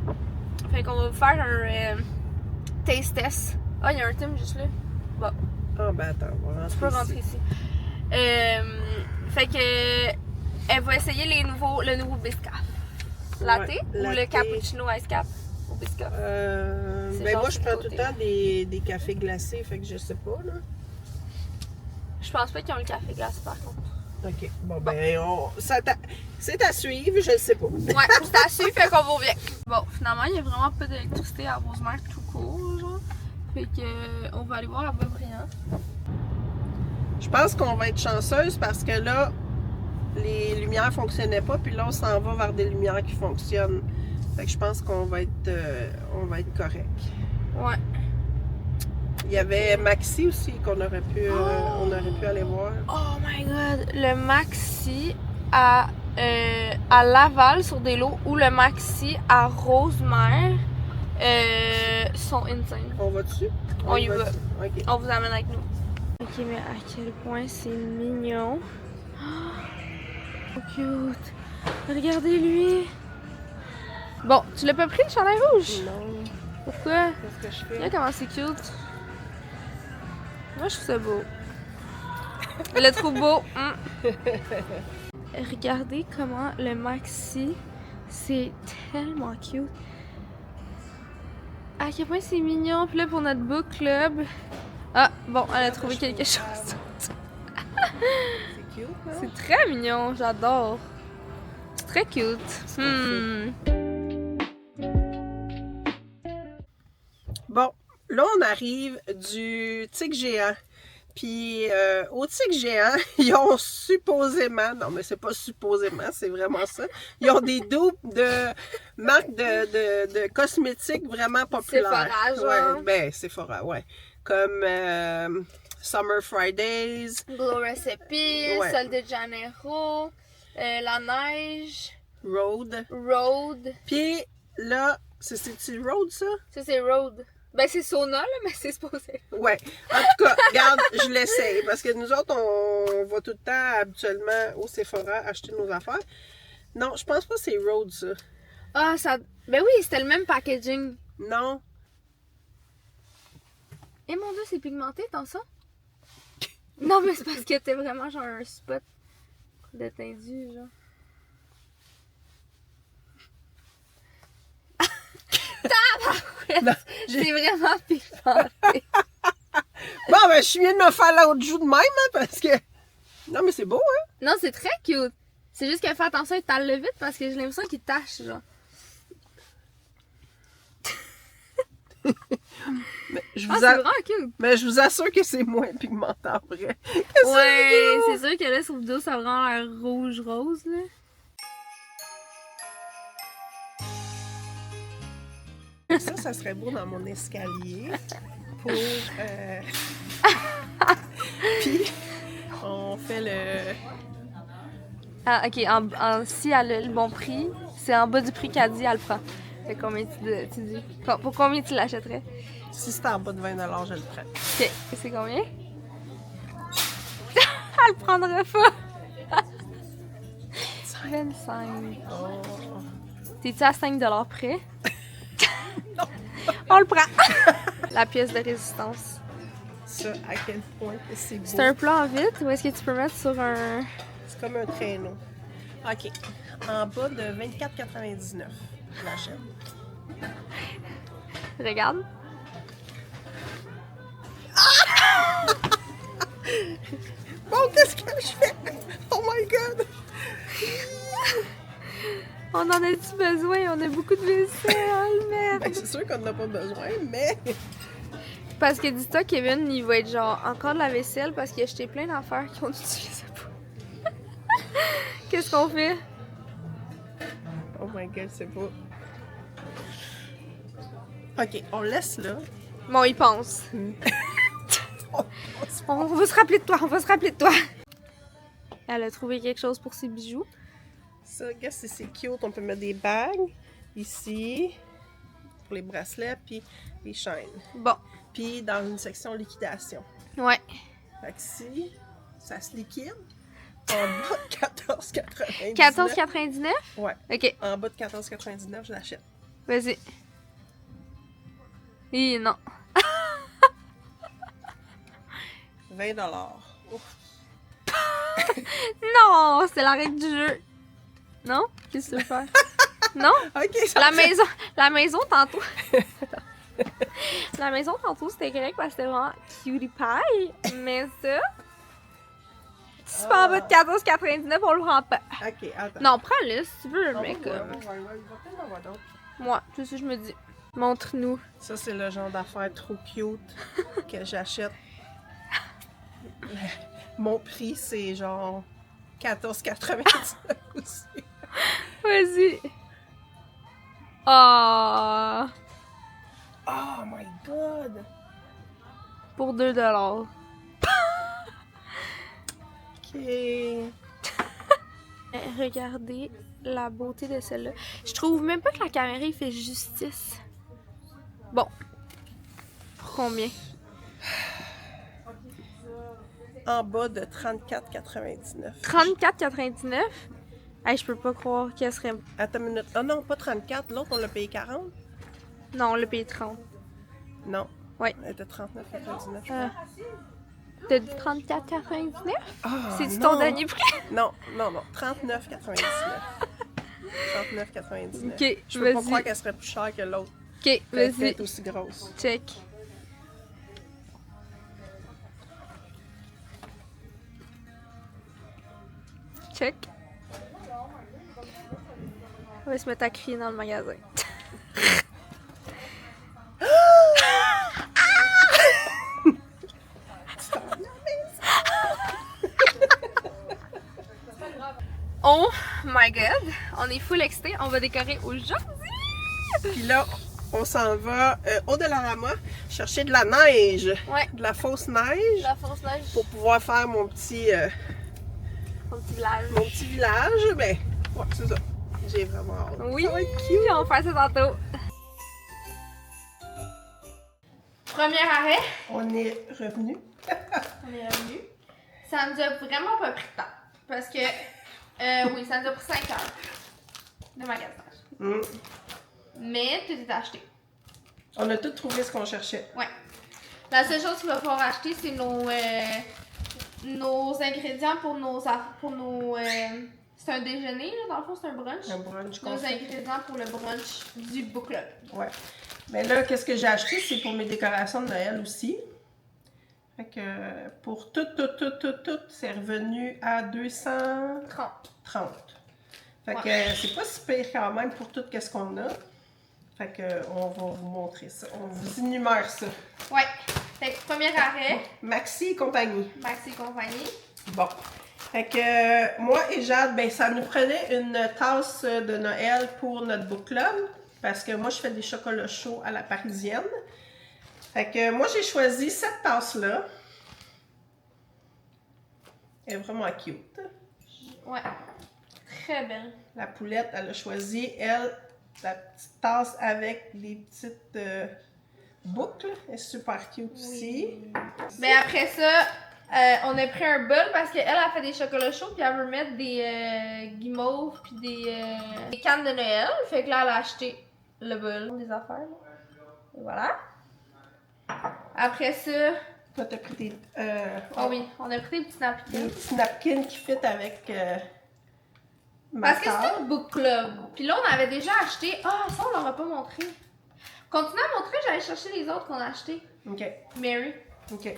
Fait qu'on va vous faire un taste test. Ah, il y a un Tim juste là. Bon. Ah, ben attends, on va Tu peux rentrer ici. Fait que. Elle va essayer le nouveau Biscoff. Latte ou le latte. cappuccino ice cap au Biscoff? Ben moi, je prends tout le temps des cafés glacés, fait que je sais pas, là. Je pense pas qu'ils ont le café glacé par contre. OK. Bon, ben, c'est à suivre, je le sais pas. Ouais, c'est à suivre, fait qu'on va bien. Bon, finalement, il y a vraiment pas d'électricité à Rosemère tout court, genre. Fait que, on va aller voir à Boisbriand. Je pense qu'on va être chanceuse parce que là, les lumières fonctionnaient pas, puis là, on s'en va vers des lumières qui fonctionnent. Fait que je pense qu'on va être correct. Ouais. Il y avait Maxi aussi qu'on aurait pu, on aurait pu aller voir. Oh my god, le Maxi à Laval sur des lots ou le Maxi à Rosemère sont insane. On va dessus? On y va. OK. On vous amène avec nous. Ok, mais à quel point c'est mignon. Oh, cute. Regardez lui. Bon, tu l'as pas pris le chandail rouge? Non. Pourquoi? Qu'est-ce que je fais? Regarde comment c'est cute. Moi, je trouve ça beau. Je le trouve beau. Regardez comment le Maxi, c'est tellement cute. À quel point c'est mignon. Puis là, pour notre book club. Ah, bon, elle a trouvé quelque chose. C'est cute, hein? C'est très mignon, j'adore. C'est très cute. Bon, là, on arrive du tigre géant. Puis, au tigre géant, ils ont supposément, non, mais c'est pas supposément, c'est vraiment ça, ils ont des dupes de marques de cosmétiques vraiment populaires. Sephora, genre. Ouais, ben, Sephora, ouais. Comme Summer Fridays. Glow Recipe, Ouais. Sol de Janeiro, La Neige, Road. Road. Puis là, c'est-tu Road, ça? Ça, c'est Road. Ben, c'est Sona, là, mais c'est supposé. Ouais. En tout cas, regarde, je l'essaye. Parce que nous autres, on va tout le temps habituellement au Sephora acheter nos affaires. Non, je pense pas que c'est Road, ça. Ah, ça. Ben oui, c'était le même packaging. Non. Eh mon dieu, c'est pigmenté, tant ça? Non, mais c'est parce que t'es vraiment genre un spot de tendu, genre. Non, j'ai- C'est vraiment pigmenté. Bon, ben, je viens de me faire l'autre joue de même, hein, parce que... Non, mais c'est beau, hein? Non, c'est très cute. C'est juste que fais attention, il t'ale le vite parce que j'ai l'impression qu'il tache, genre. Mais je Ah, vous, c'est a- vraiment cute. mais je vous assure que c'est moins pigmenté en vrai. Ouais, c'est sûr que là, sur vidéo, ça a vraiment l'air rouge-rose, là. Ça serait beau dans mon escalier. Pour... Puis, on fait le... Ah, ok, si elle a le bon prix, c'est en bas du prix qu'elle dit, elle le prend. Fait combien tu dis? Pour combien tu l'achèterais? Si c'est en bas de 20 $, je le prends. Ok, c'est combien? Elle le prendrait pas! 25. Oh. T'es-tu à 5 $ près? On le prend! La pièce de résistance. Ça, à quel point que c'est beau. C'est un plan vite ou est-ce que tu peux mettre sur un... C'est comme un traîneau. OK. En bas de 24,99 je l'achète. Regarde. Bon, qu'est-ce que je fais? Oh my God! On en a-tu besoin? On a beaucoup de vaisselle, merde! Ben, c'est sûr qu'on n'en a pas besoin, mais... Parce que dis-toi, Kevin, il va être genre encore de la vaisselle parce qu'il a jeté plein d'affaires qu'on n'utilisait pas. Qu'est-ce qu'on fait? Oh my God, c'est beau. OK, on laisse là. Bon, il pense. On va se rappeler de toi, on va se rappeler de toi. Elle a trouvé quelque chose pour ses bijoux. Ça, regarde, c'est cute. On peut mettre des bagues ici pour les bracelets, puis les chaînes. Bon, Puis dans une section liquidation. ouais. Fait que si ça se liquide, en bas de 14,99. 14,99? Ouais. Ok, En bas de 14,99, je l'achète. vas-y. Et non. 20 $. Ouf. Non, c'est la règle du jeu. Non? Qu'est-ce que tu veux faire? Non? OK, ça La maison tantôt. La maison tantôt c'était correct parce que c'était vraiment cutie pie. Mais ça. Si c'est pas en bas de 14,99, on le rend pas. OK, attends. Non, prends-le si tu veux, Ah, mais ouais, comme. ouais, il va peut-être en avoir d'autres. Moi, c'est ça que je me dis. Montre-nous. Ça, c'est le genre d'affaire trop cute que j'achète. Mon prix, c'est genre 14,99 aussi. Vas-y. Ah, Oh my God! pour 2 $. OK. Regardez la beauté de celle-là. Je trouve même pas que la caméra il fait justice. Bon. Pour combien? En bas de 34,99. 34,99? Hey, je peux pas croire qu'elle serait. Attends une minute. Ah non, pas 34. L'autre, on l'a payé 40. Non, on l'a payé 30. Non. Ouais. Elle était 39,99, je Ah. crois. T'as dit 34,99? Ah, C'est-tu non. ton dernier prix? Non, non, non. 39,99. 39,99. Ok, Je peux pas vas-y. croire qu'elle serait plus chère que l'autre. Ok, Elle vas-y. est aussi grosse. Check. Check. On va se mettre à crier dans le magasin. Oh my god, on est full excité, on va décorer aujourd'hui. Puis là, on s'en va au Dollarama chercher de la neige. Ouais. De la fausse neige. La fausse neige Pour pouvoir faire mon petit village. Ben, ouais, c'est ça. J'ai vraiment hâte. Oui, Ça va être cute. on va faire ça tantôt. Premier arrêt, On est revenu. on est revenu. Ça nous a vraiment pas pris de temps. Parce que, oui, ça nous a pris 5 heures de magasinage. Mm. Mais tout est acheté. On a tout trouvé ce qu'on cherchait. Ouais. La seule chose qu'il va falloir acheter, c'est nos ingrédients pour nos c'est un déjeuner, là, dans le fond, c'est un brunch. Un brunch qu'on Nos fait. ingrédients pour le brunch du book club. Ouais. Mais là, qu'est-ce que j'ai acheté? C'est pour mes décorations de Noël aussi. Fait que pour tout, c'est revenu à 230. Fait que c'est pas si pire quand même pour tout ce qu'on a. Fait que on va vous montrer ça. On vous énumère ça. Ouais. Fait que premier arrêt. Maxi et compagnie. Maxi et compagnie. Bon. Fait que moi et Jade, ben ça nous prenait une tasse de Noël pour notre book club. Parce que moi, je fais des chocolats chauds à la parisienne. Fait que moi, j'ai choisi cette tasse-là. Elle est vraiment cute. Ouais. Très belle. La poulette, elle a choisi, elle, la petite tasse avec des petites boucles. Elle est super cute aussi. Mais après ça, on a pris un bol parce qu'elle a fait des chocolats chauds puis elle veut mettre des guimauves puis des cannes de Noël. Fait que là, elle a acheté le bol des affaires. Là. Et voilà. Après ça... Toi, t'as pris des... Oh oui, on a pris des petits napkins. Des petits napkins qui fit avec ma Parce que table. c'est un book club. Puis là, on avait déjà acheté... Ah, ça, on l'aura pas montré. Continue à montrer, j'allais chercher les autres qu'on a achetés. OK. Mary. OK.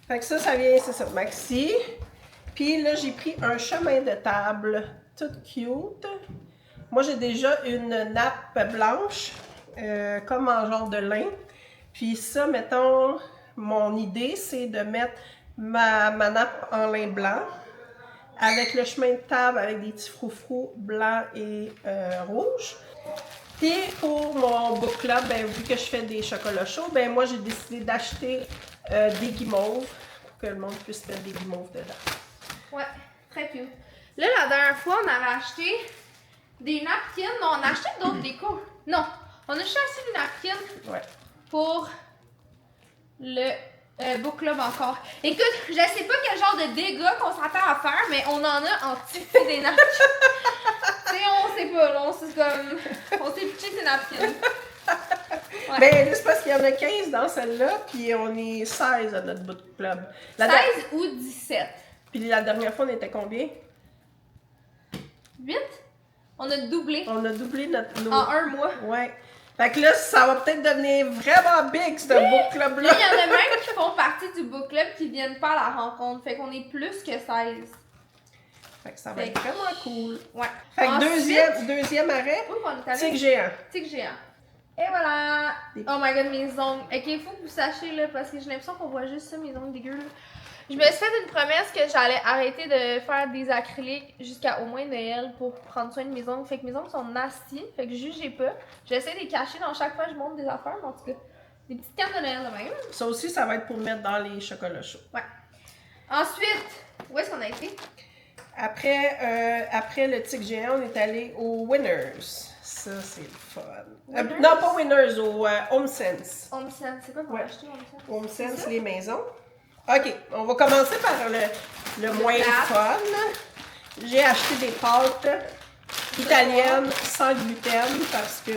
Fait que ça vient, c'est ça, Maxi. Puis là, j'ai pris un chemin de table toute cute. Moi, j'ai déjà une nappe blanche, comme en genre de lin. Puis ça, mettons, mon idée, c'est de mettre ma nappe en lin blanc avec le chemin de table avec des petits froufrous blancs et rouges. Puis pour mon book club, ben, vu que je fais des chocolats chauds, ben moi j'ai décidé d'acheter des guimauves pour que le monde puisse mettre des guimauves dedans. Ouais, très cute. Là, la dernière fois, on avait acheté des napkins. Non, on a acheté d'autres décos. Non, on a juste acheté des napkins Ouais. pour le book club encore. Écoute, je sais pas quel genre de dégâts qu'on s'attend à faire, mais on en a en petit des napkins. Tu sais, on sait pas, là, on s'est pitché ces napkins. Ouais. Ben, c'est parce qu'il y en a 15 dans celle-là, puis on est 16 à notre book club. 16 ou 17. Puis la dernière fois, on était combien? 8? On a doublé On a doublé nos... en un mois. Ouais. Fait que là, ça va peut-être devenir vraiment big, ce book club-là. Là, il y en a même qui font partie du book club qui viennent pas à la rencontre. Fait qu'on est plus que 16. Fait que ça va être vraiment cool. Ouais. Fait que Ensuite, deuxième arrêt, ouh, on est allé. tigre géant. Tigre géant. Et voilà! Des- Oh my god, mes ongles. Ok, il faut que vous sachiez là, parce que j'ai l'impression qu'on voit juste ça, mes ongles dégueux. Là. Je me suis fait une promesse que j'allais arrêter de faire des acryliques jusqu'à au moins Noël pour prendre soin de mes ongles. Fait que mes ongles sont nasty, fait que jugez pas. J'essaie de les cacher dans chaque fois que je monte des affaires, mais en tout cas, des petites cannes de Noël de même. Ça aussi, ça va être pour mettre dans les chocolats chauds. Ouais. Ensuite, où est-ce qu'on a été? Après le tigre géant, on est allé au Winners. Ça, c'est le fun. Winners? Non, pas Winners, au Home Sense. Home Sense, c'est quoi qu'on Ouais. a acheté Home Sense? Home Sense, ça? les maisons. OK, on va commencer par le moins plat. fun. J'ai acheté des pâtes italiennes sans gluten parce que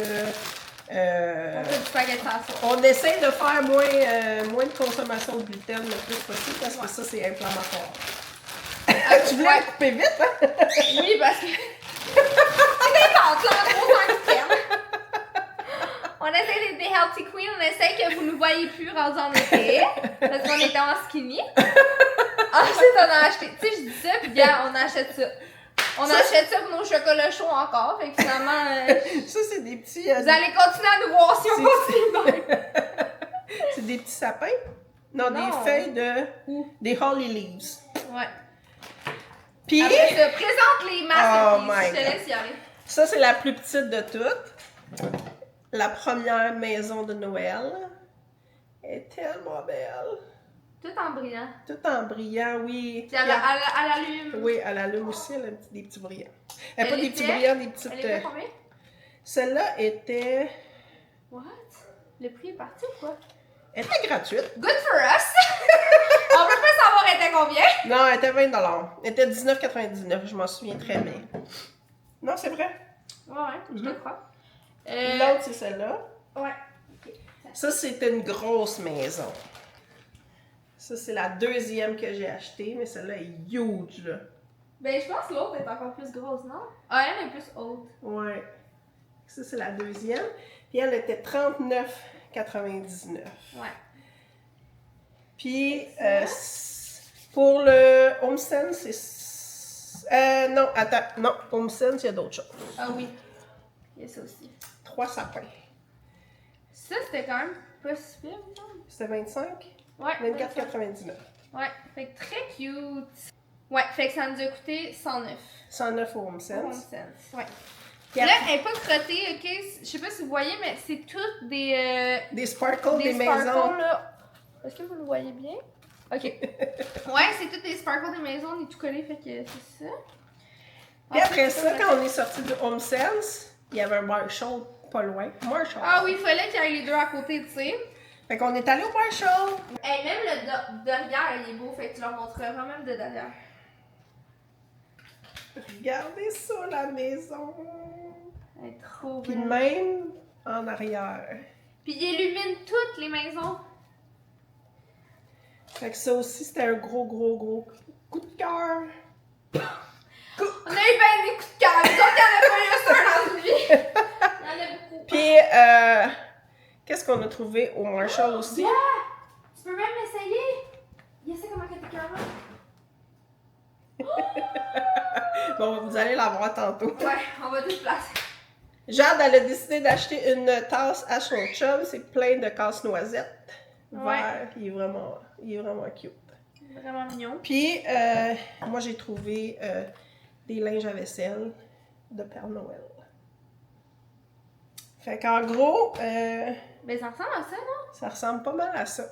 On fait du spaghetti à la sauce. on essaie de faire moins de consommation de gluten le plus possible parce que ça, c'est inflammatoire. Tu voulais Ouais. couper vite, hein? Oui, parce que. C'est des pâtes, là, trop sans gluten. On essaie d'être des healthy queens, on essaie que vous nous voyez plus rendus en été. Parce qu'on était en skinny. Ensuite, on a acheté. Tu sais, je dis ça, puis bien, on achète ça. On achète ça pour nos chocolats chauds encore. Fait que finalement, Ça, c'est des petits... vous allez continuer à nous voir si on continue. C'est des petits sapins? Non, Non. des feuilles de... Des holly leaves. Ouais. Puis, Après ça, présente les Oh masterpieces. my Je te God. laisse y aller. ça, c'est la plus petite de toutes. La première maison de Noël. Elle est tellement belle. Tout en brillant. Tout en brillant, oui. Puis elle allume. Oui, elle allume aussi, elle a des petits brillants. Elle n'a pas Elle des petits était- brillants, des petites... Elle était combien? Celle-là était... What? Le prix est parti ou quoi? Elle était gratuite. Good for us! On peut pas savoir elle était combien? Non, elle était 20 $. Elle était 19,99 $, je m'en souviens très bien. Non, c'est vrai. Ouais, je te crois. L'autre, c'est celle-là. Ouais. Ça, c'était une grosse maison. Ça, c'est la deuxième que j'ai achetée, mais celle-là est huge, là. Ben, je pense que l'autre est encore plus grosse, non? Ah, elle est plus haute. Ouais. Ça, c'est la deuxième. Puis elle était 39,99. Ouais. Puis pour le HomeSense, c'est... non, attends. Non, HomeSense, il y a d'autres choses. Ah oui. Il y a ça aussi. 3 sapins. Ça, c'était quand même pas si pire, il me semble. C'était 25? Ouais. 24,99. Ouais, fait que très cute. Ouais, fait que ça nous a coûté 109. 109 au HomeSense. HomeSense, ouais. Puis Là, après- elle est pas crottée, ok? Je sais pas si vous voyez, mais c'est toutes des Des sparkles, des sparkles, maisons. là. Est-ce que vous le voyez bien? Ok. Ouais, c'est toutes des sparkles des maisons, on est tout collé, fait que c'est ça. Puis après Ensuite, ça, quand on est sorti du HomeSense, il y avait un Marshall pas loin. Marshall. Ah oui, il fallait qu'il y ait les deux à côté, tu sais. Fait qu'on est allé au Marshall. Hey, même le derrière, il est beau, fait que tu leur montreras même de derrière. Regardez ça, la maison. Elle est trop Puis belle. même en arrière. Puis il illumine toutes les maisons. Fait que ça aussi, c'était un gros coup de cœur. On a eu ben des coups de cœur. Donc, il y en a pas juste un dans une vie. Il y en a beaucoup. Puis, qu'est-ce qu'on a trouvé au Marshall aussi? Yeah! Tu peux même l'essayer. Il y a ça comment que t'es cœur là? Bon, vous allez la voir tantôt. Ouais, on va tout placer. Jade, elle a décidé d'acheter une tasse à son chum. C'est plein de casse-noisettes. Ouais. Vert. Il est vraiment cute. Vraiment mignon. Puis, moi, j'ai trouvé des linges à vaisselle de Père Noël. Fait qu'en gros, Mais ça ressemble à ça, non? ça ressemble pas mal à ça.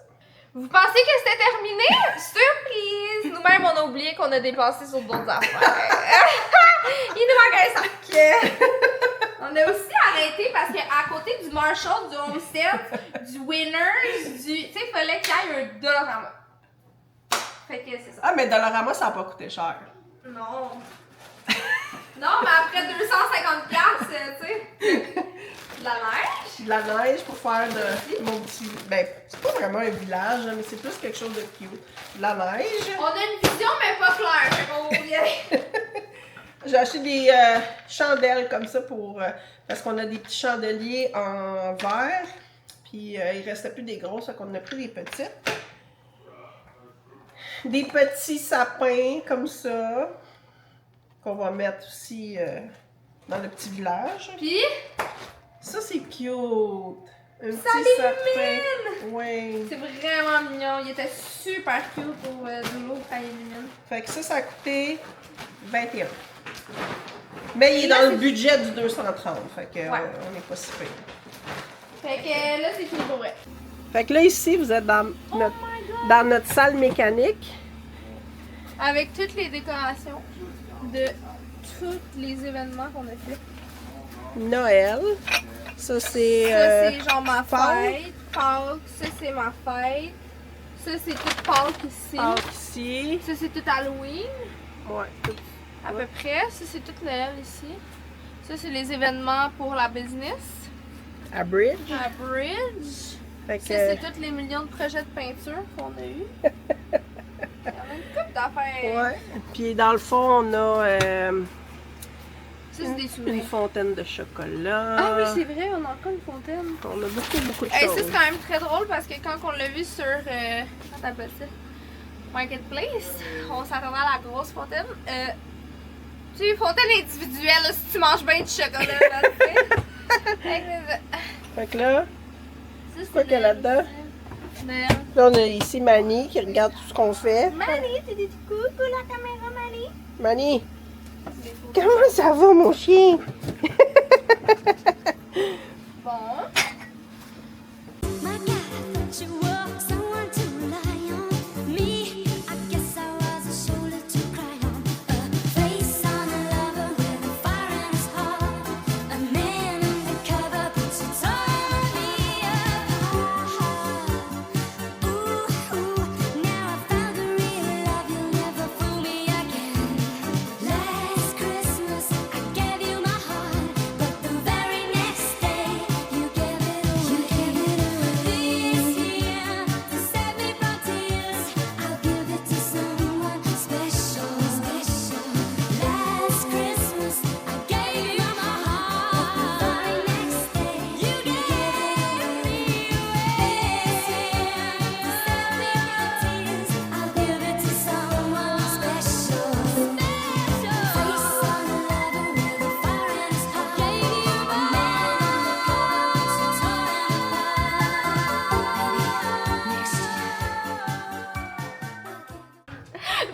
Vous pensez que c'était terminé? Surprise! Nous-mêmes, on a oublié qu'on a dépensé sur d'autres affaires. Il nous manque un sac. On a aussi arrêté parce qu'à côté du Marshall, du Homestead, du Winners, tu sais, il fallait qu'il y ait un Dollarama. Fait que c'est ça. Ah, mais Dollarama, ça n'a pas coûté cher. Non. Non, mais après 250$, tu sais. De la neige. De la neige pour faire de mon petit... Ben, c'est pas vraiment un village, hein, mais c'est plus quelque chose de cute. De la neige. On a une vision, mais pas claire. Fait qu'on va y aller. J'ai acheté des chandelles comme ça pour... parce qu'on a des petits chandeliers en verre. Puis il restait plus des grosses, donc on a pris des petites. Des petits sapins comme ça. Qu'on va mettre aussi dans le petit village. Puis, Ça, c'est cute. Un ça petit sapin. l'illumine! Oui. C'est vraiment mignon. Il était super cute pour de l'eau quand il illumine. Fait que ça a coûté 21. Mais il est Là, dans le c'est- budget du 230. Fait que Ouais. on n'est pas si pire. Fait que là, c'est fini pour vrai. Fait que là, ici, vous êtes dans dans notre salle mécanique. Avec toutes les décorations de tous les événements qu'on a fait. Noël. Ça, c'est... Ça, c'est genre ma Pâques. fête. Pâques. Ça, c'est ma fête. Ça, c'est tout Pâques ici. Pâques ici. Ça, c'est tout Halloween. Ouais. tout- À peu près. Ça, c'est tout Noël ici. Ça, c'est les événements pour la business. À Bridge. À Bridge. Fait Ça, que... c'est tous les millions de projets de peinture qu'on a eu. Il y en a une couple d'affaires. Ouais. Puis dans le fond, on a Ça, c'est des une souvenirs. fontaine de chocolat. Ah oui, c'est vrai, on a encore une fontaine. On a beaucoup de Hey, ça, choses. c'est quand même très drôle parce que quand on l'a vu sur. Comment t'appelles ça? Marketplace, on s'attendait à la grosse fontaine. Tu sais, fontaine individuelle, là, si tu manges bien du chocolat, là, tu sais. Fait que, Fait que là, ça, c'est quoi qu'il y a là-dedans? Noël. Là, on a ici Mani qui regarde tout ce qu'on fait. Mani, tu dis coucou la caméra, Mani. Mani, comment ça va, mon chien? Bon. My God, I thought you were someone to rely on. Me, I guess I was a shoulder to cry on. A face on a lover with a fire in his heart. A man undercover puts it totally apart. Ooh, now I found the real love. You'll never fool me again. Last Christmas I gave you my heart, but the very next day you gave it away. This year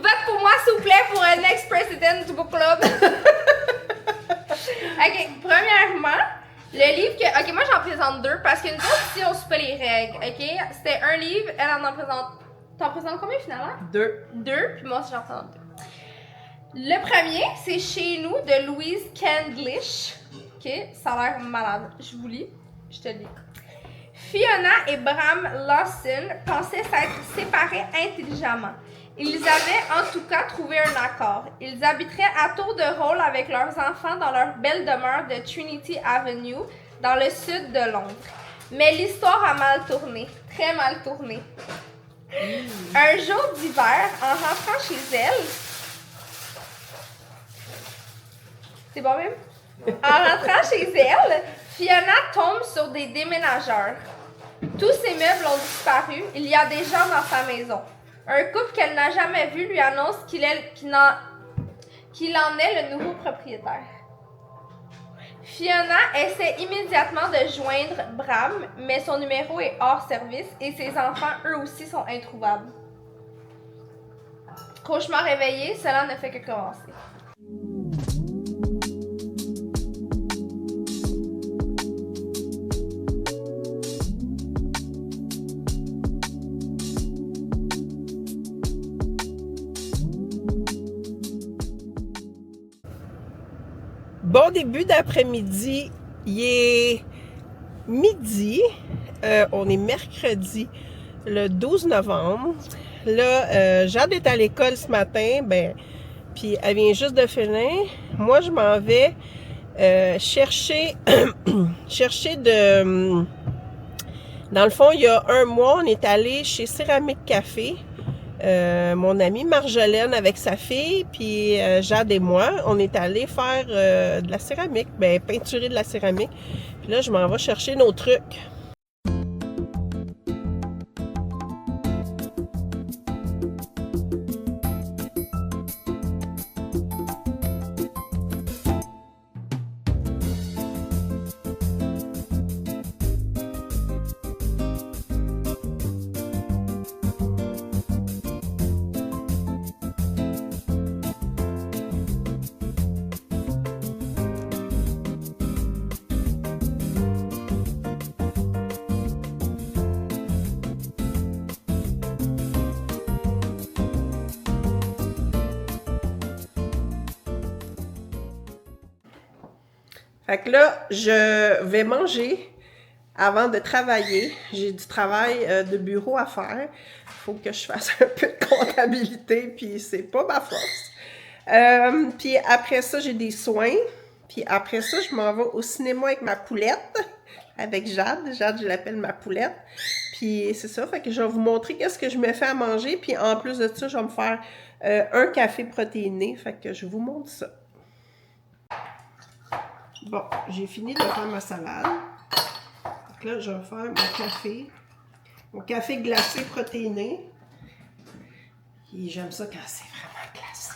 Vote pour moi, s'il vous plaît, pour un next president du book club. Ok, premièrement, le livre que. Ok, moi j'en présente deux parce que nous autres ici on suit pas les règles. Ok, c'était un livre, elle en présente. T'en présentes combien finalement? 2. Deux, puis moi aussi j'en présente deux. Le premier, c'est Chez nous de Louise Candlish. Ok, ça a l'air malade. Je vous lis, je te le lis. Fiona et Bram Lawson pensaient s'être séparés intelligemment. Ils avaient en tout cas trouvé un accord. Ils habiteraient à tour de rôle avec leurs enfants dans leur belle demeure de Trinity Avenue, dans le sud de Londres. Mais l'histoire a mal tourné, très mal tourné. Un jour d'hiver, en rentrant chez elle... C'est bon même? En rentrant chez elle, Fiona tombe sur des déménageurs. Tous ses meubles ont disparu, il y a des gens dans sa maison. Un couple qu'elle n'a jamais vu lui annonce qu'il en est le nouveau propriétaire. Fiona essaie immédiatement de joindre Bram, mais son numéro est hors service et ses enfants, eux aussi, sont introuvables. Cauchemar réveillé, cela ne fait que commencer. Bon début d'après-midi, il est midi, on est mercredi, le 12 novembre. Là, Jade est à l'école ce matin, puis elle vient juste de finir. Moi, je m'en vais chercher de... Dans le fond, il y a un mois, on est allé chez Céramique Café. Mon amie Marjolaine avec sa fille, puis Jade et moi, on est allés faire de la céramique, peinturer de la céramique. Puis là, je m'en vais chercher nos trucs. Fait que là, je vais manger avant de travailler. J'ai du travail de bureau à faire. Il faut que je fasse un peu de comptabilité, puis c'est pas ma force. Puis après ça, j'ai des soins. Puis après ça, je m'en vais au cinéma avec ma poulette, avec Jade. Jade, je l'appelle ma poulette. Puis c'est ça, fait que je vais vous montrer qu'est-ce que je me fais à manger. Puis en plus de ça, je vais me faire un café protéiné. Fait que je vous montre ça. Bon, j'ai fini de faire ma salade. Donc là, je vais faire mon café glacé protéiné. Et j'aime ça quand c'est vraiment glacé.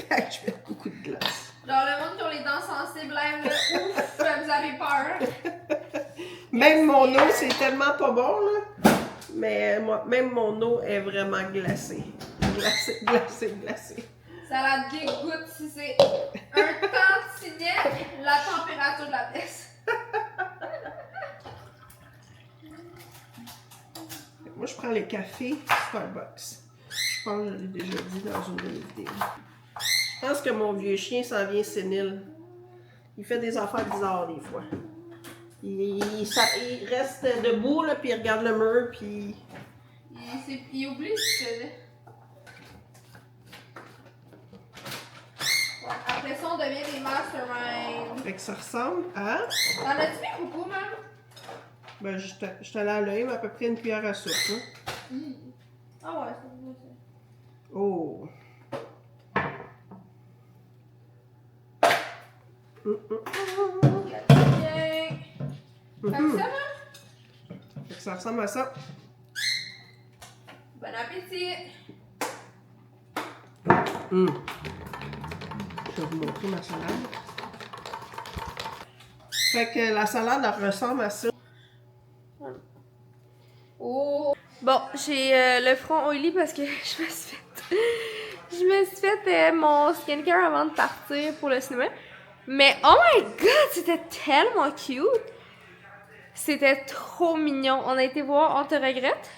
Fait que je mets beaucoup de glace. Genre le monde qui a les dents sensibles, là, ouf, vous avez peur. Même mon eau, c'est tellement pas bon, là. Mais même mon eau est vraiment glacée. Glacée. Ça la dégoûte si c'est un tantinet la température de la pièce. Moi, je prends le café Starbucks. Je pense que je l'ai déjà dit dans une de mes vidéos. Je pense que mon vieux chien s'en vient sénile. Il fait des affaires bizarres des fois. Il reste debout, là, puis il regarde le mur, puis... Il oublie ce qu'il faisait. Après ça, on devient des masterminds. Fait que ça ressemble à... T'en as-tu mis beaucoup, même? Ben, je te l'ai à l'œil, mais à peu près une cuillère à soupe, là. Ah ouais, c'est bon, ça. Oh! Comme ça, là? Fait que ça ressemble à ça. Bon appétit! Je vais vous montrer ma salade. Fait que la salade, elle ressemble à ça. Oh! Bon, j'ai le front oily parce que je me suis fait mon skincare avant de partir pour le cinéma. Mais oh my god, c'était tellement cute! C'était trop mignon. On a été voir On te regrette.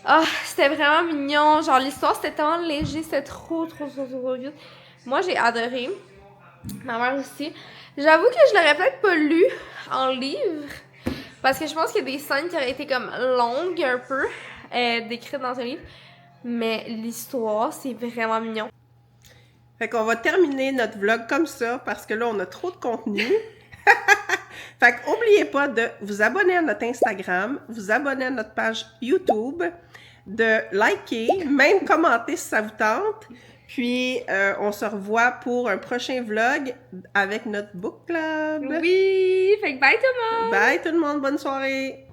Ah, c'était vraiment mignon. Genre, l'histoire, c'était tellement léger. C'était trop cute. Moi, j'ai adoré. Ma mère aussi. J'avoue que je l'aurais peut-être pas lu en livre. Parce que je pense qu'il y a des scènes qui auraient été comme longues un peu. Décrites dans un livre. Mais l'histoire, c'est vraiment mignon. Fait qu'on va terminer notre vlog comme ça parce que là, on a trop de contenu. Fait qu'oubliez pas de vous abonner à notre Instagram, vous abonner à notre page YouTube, de liker, même commenter si ça vous tente. Puis, on se revoit pour un prochain vlog avec notre book club. Oui! Fait que bye tout le monde! Bye tout le monde, bonne soirée!